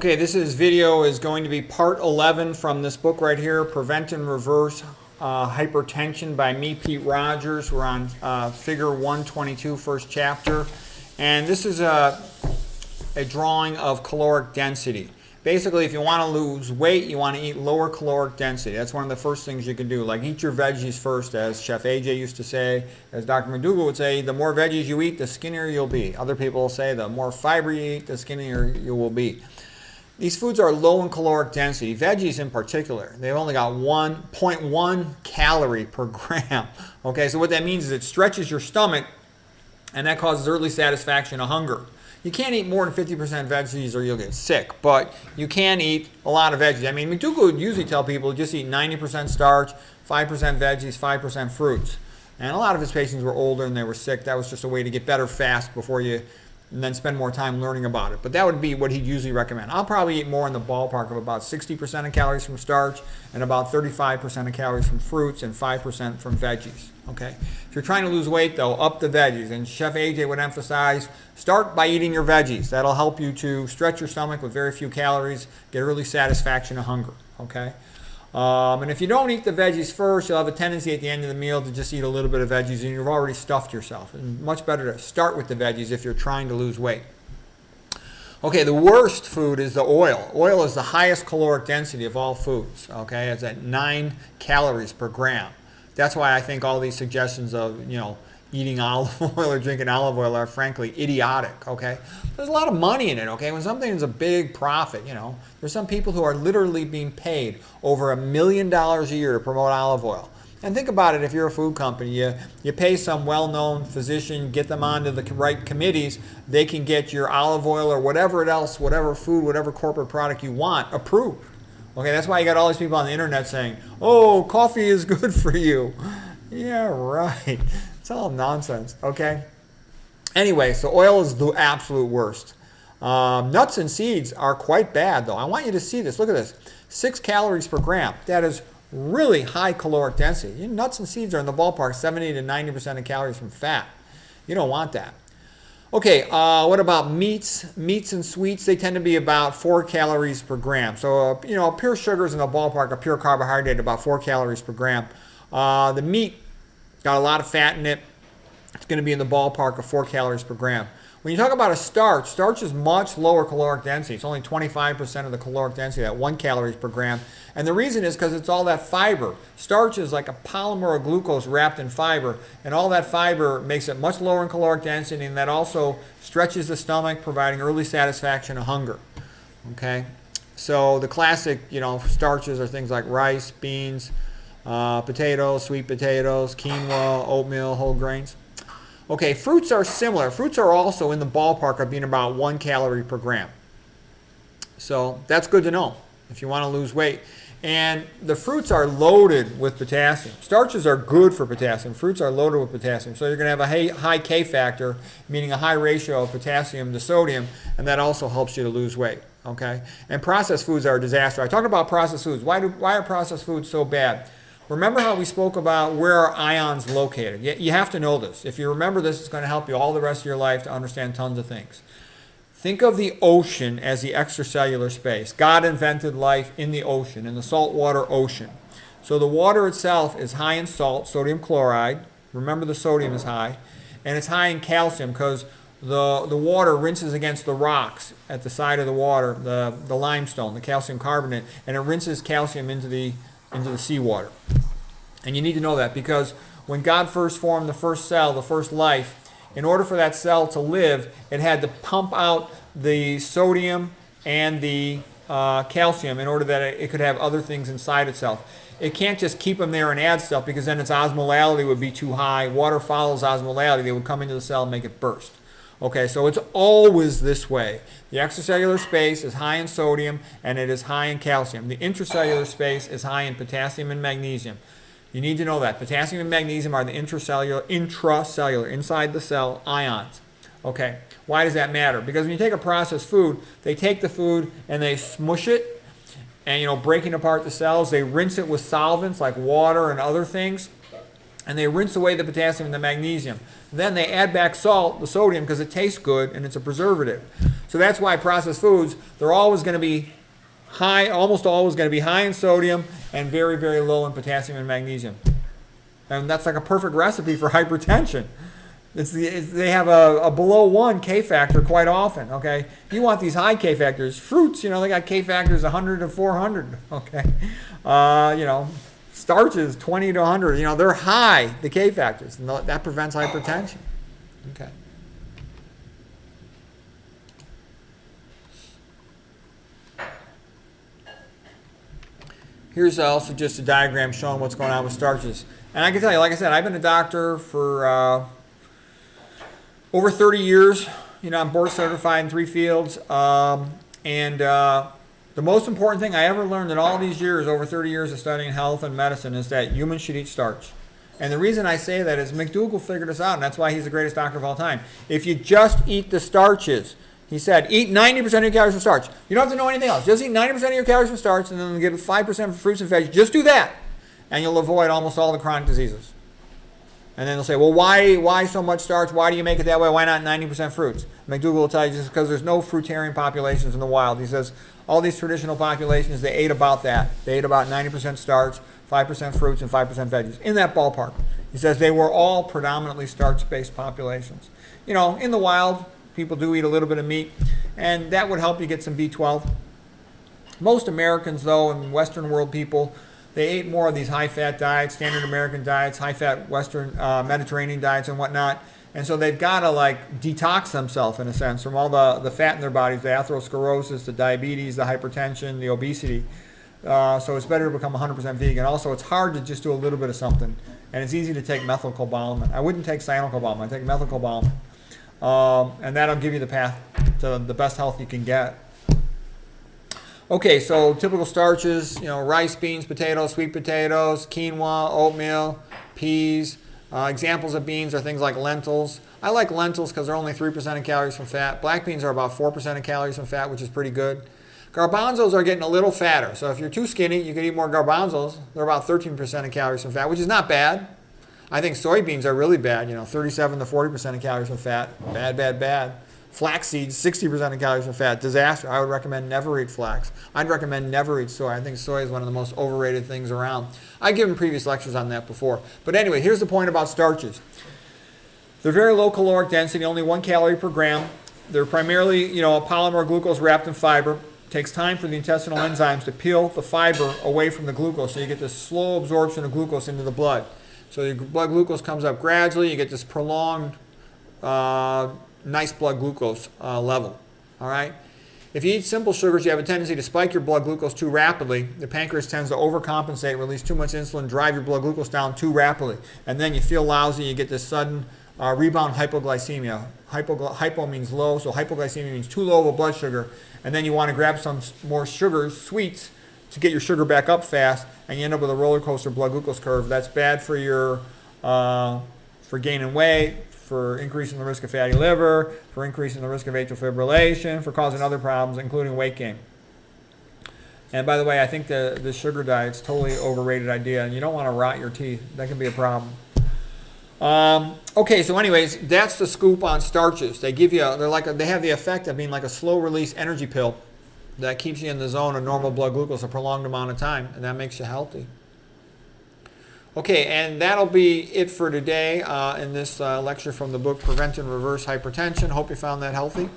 Okay, video is going to be part 11 from this book right here, Prevent and Reverse Hypertension by me, Pete Rogers. We're on figure 122, first chapter. And this is a drawing of caloric density. Basically, if you want to lose weight, you want to eat lower caloric density. That's one of the first things you can do. Like eat your veggies first, as Chef AJ used to say, as Dr. McDougall would say, the more veggies you eat, the skinnier you'll be. Other people will say the more fiber you eat, the skinnier you will be. These foods are low in caloric density, veggies in particular. They've only got 1.1 calorie per gram. Okay, so what that means is it stretches your stomach, and that causes early satisfaction of hunger. You can't eat more than 50% veggies or you'll get sick, but you can eat a lot of veggies. I mean, McDougall would usually tell people just eat 90% starch, 5% veggies, 5% fruits. And a lot of his patients were older and they were sick. That was just a way to get better fast before you and then spend more time learning about it. But that would be what he'd usually recommend. I'll probably eat more in the ballpark of about 60% of calories from starch and about 35% of calories from fruits and 5% from veggies. Okay. If you're trying to lose weight, though, up the veggies. And Chef AJ would emphasize, start by eating your veggies. That'll help you to stretch your stomach with very few calories, get early satisfaction of hunger. Okay. And if you don't eat the veggies first, you'll have a tendency at the end of the meal to just eat a little bit of veggies and you've already stuffed yourself. And much better to start with the veggies if you're trying to lose weight. Okay, the worst food is the oil. Oil is the highest caloric density of all foods. Okay, it's at 9 calories per gram. That's why I think all these suggestions of, eating olive oil or drinking olive oil are frankly idiotic, okay? There's a lot of money in it, okay? When something is a big profit, there's some people who are literally being paid over $1 million a year to promote olive oil. And think about it, if you're a food company, you pay some well-known physician, get them onto the right committees, they can get your olive oil or whatever else, whatever food, whatever corporate product you want approved. Okay, that's why you got all these people on the internet saying, oh, coffee is good for you. Yeah, right. It's all nonsense, okay? Anyway, so oil is the absolute worst. Nuts and seeds are quite bad, though. I want you to see this. Look at this. 6 calories per gram. That is really high caloric density. Nuts and seeds are in the ballpark 70 to 90% of calories from fat. You don't want that. Okay, what about meats? Meats and sweets, they tend to be about 4 calories per gram. So, pure sugar is in the ballpark of pure carbohydrate, about 4 calories per gram. The meat got a lot of fat in it. It's going to be in the ballpark of 4 calories per gram. When you talk about a starch is much lower caloric density. It's only 25% of the caloric density at 1 calories per gram. And the reason is because it's all that fiber. Starch is like a polymer of glucose wrapped in fiber. And all that fiber makes it much lower in caloric density, and that also stretches the stomach, providing early satisfaction of hunger. Okay? So the classic, starches are things like rice, beans, potatoes, sweet potatoes, quinoa, oatmeal, whole grains. Okay, fruits are similar. Fruits are also in the ballpark of being about 1 calorie per gram. So that's good to know if you want to lose weight. And the fruits are loaded with potassium. Starches are good for potassium. Fruits are loaded with potassium. So you're going to have a high K factor, meaning a high ratio of potassium to sodium, and that also helps you to lose weight. Okay? And processed foods are a disaster. I talked about processed foods. Why are processed foods so bad? Remember how we spoke about where are ions located? You have to know this. If you remember this, it's going to help you all the rest of your life to understand tons of things. Think of the ocean as the extracellular space. God invented life in the ocean, in the saltwater ocean. So the water itself is high in salt, sodium chloride. Remember the sodium is high. And it's high in calcium because the water rinses against the rocks at the side of the water, the limestone, the calcium carbonate, and it rinses calcium into the seawater. And you need to know that because when God first formed the first cell, the first life, in order for that cell to live, it had to pump out the sodium and the calcium in order that it could have other things inside itself. It can't just keep them there and add stuff because then its osmolality would be too high. Water follows osmolality. They would come into the cell and make it burst. Okay, so it's always this way. The extracellular space is high in sodium and it is high in calcium. The intracellular space is high in potassium and magnesium. You need to know that. Potassium and magnesium are the intracellular, inside the cell ions. Okay, why does that matter? Because when you take a processed food, they take the food and they smush it and, breaking apart the cells, they rinse it with solvents like water and other things. And they rinse away the potassium and the magnesium. Then they add back salt, the sodium, because it tastes good and it's a preservative. So that's why processed foods, they're always going to be high, almost always going to be high in sodium and very, very low in potassium and magnesium. And that's like a perfect recipe for hypertension. They have a below 1 K factor quite often, okay? You want these high K factors. Fruits, they got K factors 100 to 400, okay? Starches 20 to 100, they're high, the K factors, and that prevents hypertension, okay? Here's also just a diagram showing what's going on with starches. And I can tell you, like I said, I've been a doctor for over 30 years. I'm board certified in 3 fields. The most important thing I ever learned in all these years, over 30 years of studying health and medicine, is that humans should eat starch. And the reason I say that is McDougall figured this out, and that's why he's the greatest doctor of all time. If you just eat the starches, he said, eat 90% of your calories from starch. You don't have to know anything else. Just eat 90% of your calories from starch, and then give 5% for fruits and veggies. Just do that, and you'll avoid almost all the chronic diseases. And then they'll say, well, why so much starch? Why do you make it that way? Why not 90% fruits? McDougall will tell you just because there's no fruitarian populations in the wild. He says all these traditional populations, they ate about that. They ate about 90% starch, 5% fruits, and 5% veggies. In that ballpark. He says they were all predominantly starch-based populations. In the wild, people do eat a little bit of meat, and that would help you get some B12. Most Americans, though, and Western world people, they ate more of these high-fat diets, standard American diets, high-fat Western Mediterranean diets and whatnot. And so they've got to detox themselves, in a sense, from all the fat in their bodies, the atherosclerosis, the diabetes, the hypertension, the obesity. So it's better to become 100% vegan. Also, it's hard to just do a little bit of something. And it's easy to take methylcobalamin. I wouldn't take cyanocobalamin. I take methylcobalamin. And that'll give you the path to the best health you can get. Okay, so typical starches, rice, beans, potatoes, sweet potatoes, quinoa, oatmeal, peas. Examples of beans are things like lentils. I like lentils because they're only 3% of calories from fat. Black beans are about 4% of calories from fat, which is pretty good. Garbanzos are getting a little fatter. So if you're too skinny, you can eat more garbanzos. They're about 13% of calories from fat, which is not bad. I think soybeans are really bad, 37 to 40% of calories from fat. Bad, bad, bad. Flax seeds, 60% of calories from fat. Disaster. I would recommend never eat flax. I'd recommend never eat soy. I think soy is one of the most overrated things around. I've given previous lectures on that before. But anyway, here's the point about starches. They're very low caloric density, only 1 calorie per gram. They're primarily, a polymer glucose wrapped in fiber. It takes time for the intestinal enzymes to peel the fiber away from the glucose, so you get this slow absorption of glucose into the blood. So your blood glucose comes up gradually. You get this prolonged nice blood glucose level, all right? If you eat simple sugars, you have a tendency to spike your blood glucose too rapidly. The pancreas tends to overcompensate, release too much insulin, drive your blood glucose down too rapidly. And then you feel lousy, you get this sudden rebound hypoglycemia. Hypo means low, so hypoglycemia means too low of a blood sugar. And then you want to grab some more sugars, sweets, to get your sugar back up fast, and you end up with a roller coaster blood glucose curve. That's bad for your, for gaining weight, for increasing the risk of fatty liver, for increasing the risk of atrial fibrillation, for causing other problems, including weight gain. And by the way, I think the sugar diet's totally overrated idea, and you don't want to rot your teeth. That can be a problem. Okay, so anyways, that's the scoop on starches. They give you, they have the effect of being like a slow release energy pill that keeps you in the zone of normal blood glucose a prolonged amount of time, and that makes you healthy. Okay, and that'll be it for today in this lecture from the book Prevent and Reverse Hypertension. Hope you found that helpful.